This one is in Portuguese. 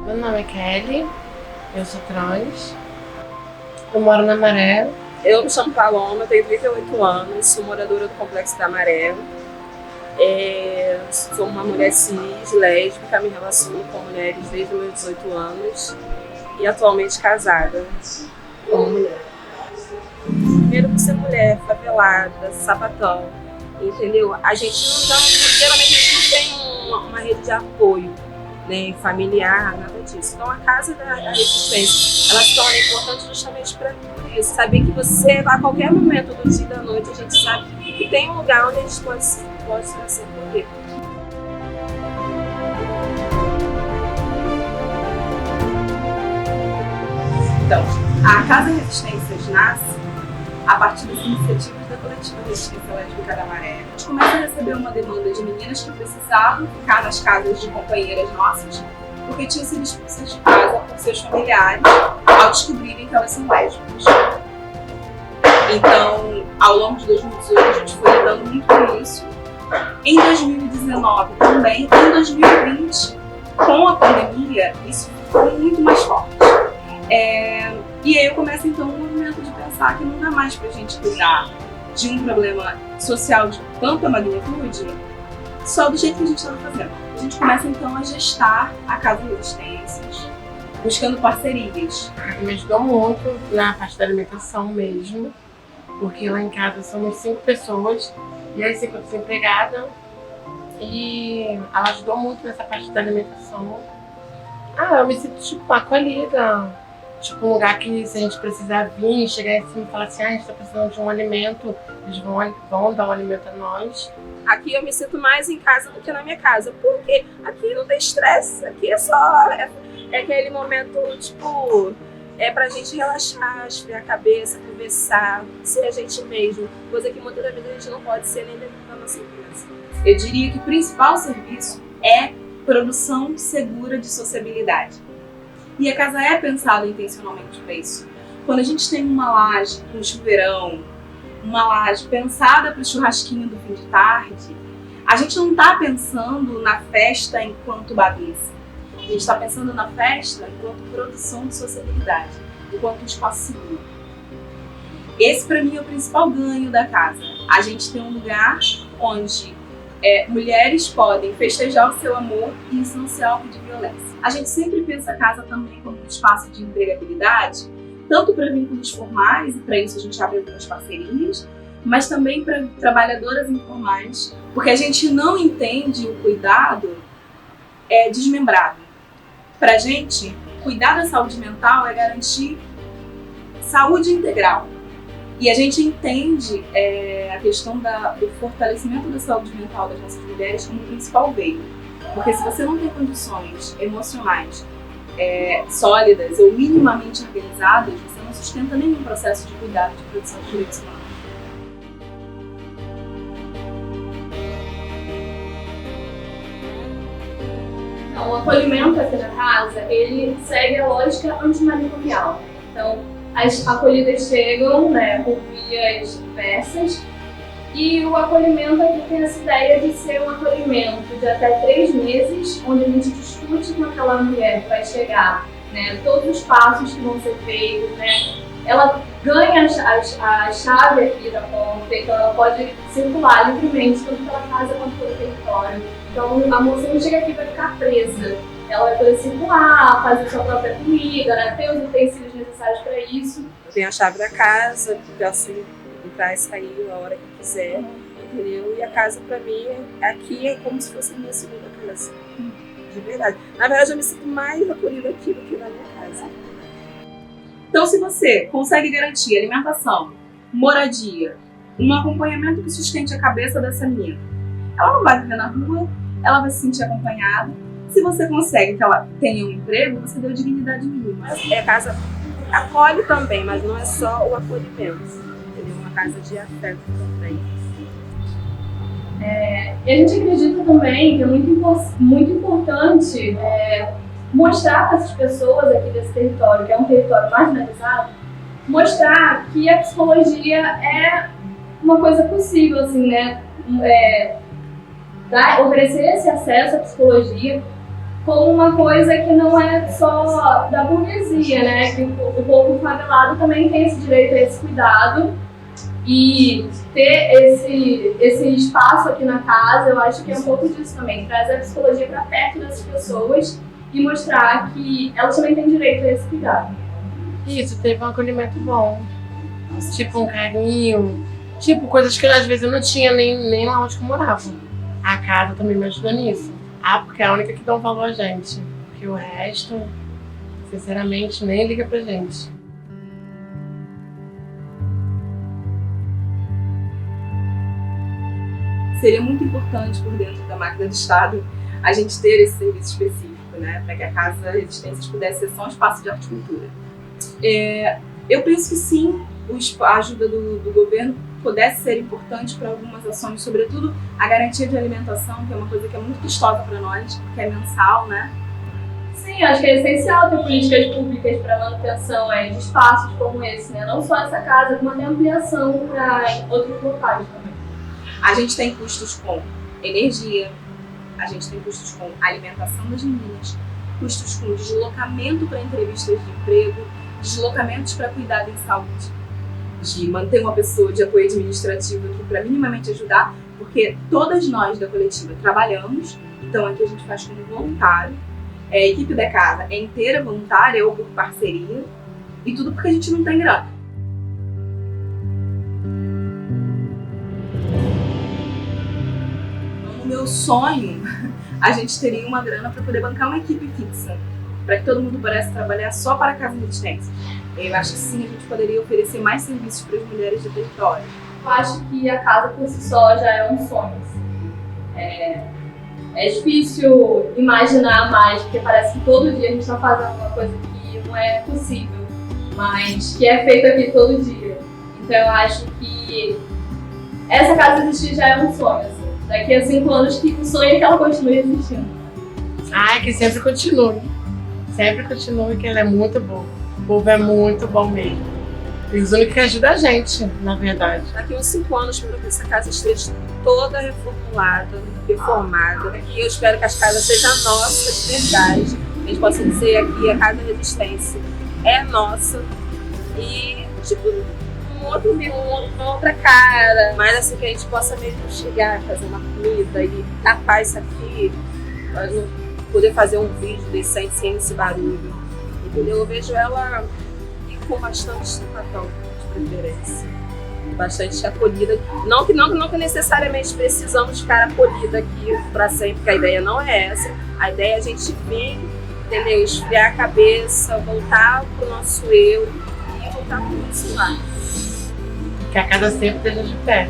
Meu nome é Kelly, eu sou trans, eu moro na Maré. Eu me chamo Paloma, tenho 38 anos, sou moradora do Complexo da Maré. Sou uma mulher cis, lésbica, me relaciono com mulheres desde os meus 18 anos e atualmente casada como mulher. Primeiro por ser mulher, favelada, sapatão, entendeu? A gente geralmente a gente não tem uma rede de apoio, né, familiar, nada disso. Então a casa da resistência, ela se torna importante justamente para isso. Saber que você, a qualquer momento do dia e da noite, a gente sabe que tem um lugar onde a gente pode se acolher. Então, a Casa Resistências nasce a partir das iniciativas da coletiva Resistência Lésbica da Maré. A gente começa a receber uma demanda de meninas que precisavam ficar nas casas de companheiras nossas porque tinham sido expulsas de casa por seus familiares ao descobrirem que elas são lésbicas. Então, ao longo de 2018, a gente foi lidando muito com isso. Em 2019 também, em 2020, com a pandemia, isso ficou muito mais forte. E aí eu começo então um movimento de pensar que não dá mais pra gente cuidar de um problema social de tanta magnitude só do jeito que a gente estava fazendo. A gente começa então a gestar a Casa Resistências, buscando parcerias. Me ajudou muito na parte da alimentação mesmo, porque lá em casa somos 5 pessoas e aí 5 desempregadas, e ela ajudou muito nessa parte da alimentação. Eu me sinto tipo acolhida, tipo um lugar que se a gente precisar vir, chegar em cima e falar assim, a gente tá precisando de um alimento, eles vão dar um alimento a nós. Aqui eu me sinto mais em casa do que na minha casa, porque aqui não tem estresse, aqui é só aquele momento, tipo, pra gente relaxar, esfriar a cabeça, conversar, ser a gente mesmo, coisa que muitas vezes a gente não pode ser nem dentro da nossa empresa. Eu diria que o principal serviço é produção segura de sociabilidade. E a casa é pensada intencionalmente para isso. Quando a gente tem uma laje, um chuveirão, uma laje pensada para o churrasquinho do fim de tarde, a gente não está pensando na festa enquanto bagunça. A gente está pensando na festa enquanto produção de sociabilidade, enquanto espaço seguro. Esse, para mim, é o principal ganho da casa. A gente tem um lugar onde mulheres podem festejar o seu amor e isso não ser alvo de violência. A gente sempre pensa a casa também como um espaço de empregabilidade, tanto para vínculos formais, e para isso a gente abre algumas parcerias, mas também para trabalhadoras informais, porque a gente não entende o cuidado desmembrado. Para a gente, cuidar da saúde mental é garantir saúde integral. E a gente entende a questão do fortalecimento da saúde mental das nossas mulheres como principal veio. Porque se você não tem condições emocionais sólidas ou minimamente organizadas, você não sustenta nenhum processo de cuidado de produção de direitos humanos. Então, o acolhimento aqui na casa, ele segue a lógica antimanicomial. Então, as acolhidas chegam, né, por vias diversas, e o acolhimento aqui tem essa ideia de ser um acolhimento de até 3 meses, onde a gente discute com aquela mulher que vai chegar, né, todos os passos que vão ser feitos, né. Ela ganha a chave aqui da porta, então ela pode circular livremente tanto pela casa quanto pelo território. Então a moça não chega aqui para ficar presa. Ela vai poder circular, fazer sua própria comida, né? Ter os utensílios necessários para isso. Eu tenho a chave da casa, posso entrar e sair a hora que quiser, entendeu? E a casa, para mim, aqui é como se fosse a minha segunda casa, de verdade. Na verdade, eu me sinto mais acolhida aqui do que na minha casa. Então, se você consegue garantir alimentação, moradia, um acompanhamento que sustente a cabeça dessa menina, ela não vai viver na rua, ela vai se sentir acompanhada. Se você consegue que ela tenha um emprego, você deu dignidade mínima. A casa acolhe também, mas não é só o acolhimento. Entendeu? Uma casa de afeto também. E a gente acredita também que é muito importante mostrar para essas pessoas aqui desse território, que é um território marginalizado, mostrar que a psicologia é uma coisa possível, assim, né? Oferecer esse acesso à psicologia como uma coisa que não é só da burguesia, né? Que o povo favelado também tem esse direito a esse cuidado. E ter esse espaço aqui na casa, eu acho que é um pouco disso também. Trazer a psicologia para perto dessas pessoas e mostrar que elas também têm direito a esse cuidado. Isso, teve um acolhimento bom. Tipo um carinho, tipo coisas que às vezes eu não tinha nem lá onde eu morava. A casa também me ajudou nisso. Porque é a única que dá um valor a gente. Porque o resto, sinceramente, nem liga pra gente. Seria muito importante por dentro da máquina do Estado a gente ter esse serviço específico, né? Para que a Casa Resistências pudesse ser só um espaço de arte e cultura. Eu penso que sim, a ajuda do governo pudesse ser importante para algumas ações, sobretudo a garantia de alimentação, que é uma coisa que é muito custosa para nós, porque é mensal, né? Sim, acho que é essencial ter políticas públicas para manutenção de espaços como esse, né? Não só essa casa, mas uma ampliação para outros locais também. A gente tem custos com energia, a gente tem custos com alimentação das meninas, custos com deslocamento para entrevistas de emprego, deslocamentos para cuidado em saúde, de manter uma pessoa de apoio administrativo aqui para minimamente ajudar, porque todas nós da coletiva trabalhamos, então aqui a gente faz como voluntário, a equipe da casa é inteira voluntária ou por parceria, e tudo porque a gente não tem grana. No meu sonho, a gente teria uma grana para poder bancar uma equipe fixa, para que todo mundo pudesse trabalhar só para a Casa Resistência. Eu acho que sim, a gente poderia oferecer mais serviços para as mulheres do território. Eu acho que a casa por si só já é um sonho. É difícil imaginar mais, porque parece que todo dia a gente está fazendo uma coisa que não é possível, mas que é feita aqui todo dia. Então eu acho que essa casa existir já é um sonho. Assim. Daqui a 5 anos, que o sonho é que ela continue existindo. Que sempre continue. Sempre continue, que ela é muito boa. O povo é muito bom mesmo. Eles únicos que ajudam a gente, na verdade. Daqui uns 5 anos, espero que essa casa esteja toda reformulada, reformada. E eu espero que as casas sejam nossas, de verdade. A gente possa dizer aqui, a Casa Resistência é nossa. E, tipo, uma outra cara. Mas assim, que a gente possa mesmo chegar, fazer uma comida e tapar isso aqui. Poder fazer um vídeo decente sem esse barulho. Entendeu? Eu vejo ela com bastante simpatão, de preferência. Bastante acolhida. Não que necessariamente precisamos ficar acolhida aqui para sempre, porque a ideia não é essa. A ideia é a gente vir, entendeu? Esfriar a cabeça, voltar pro nosso eu e voltar pro nosso lar. Que a casa sempre esteja de pé.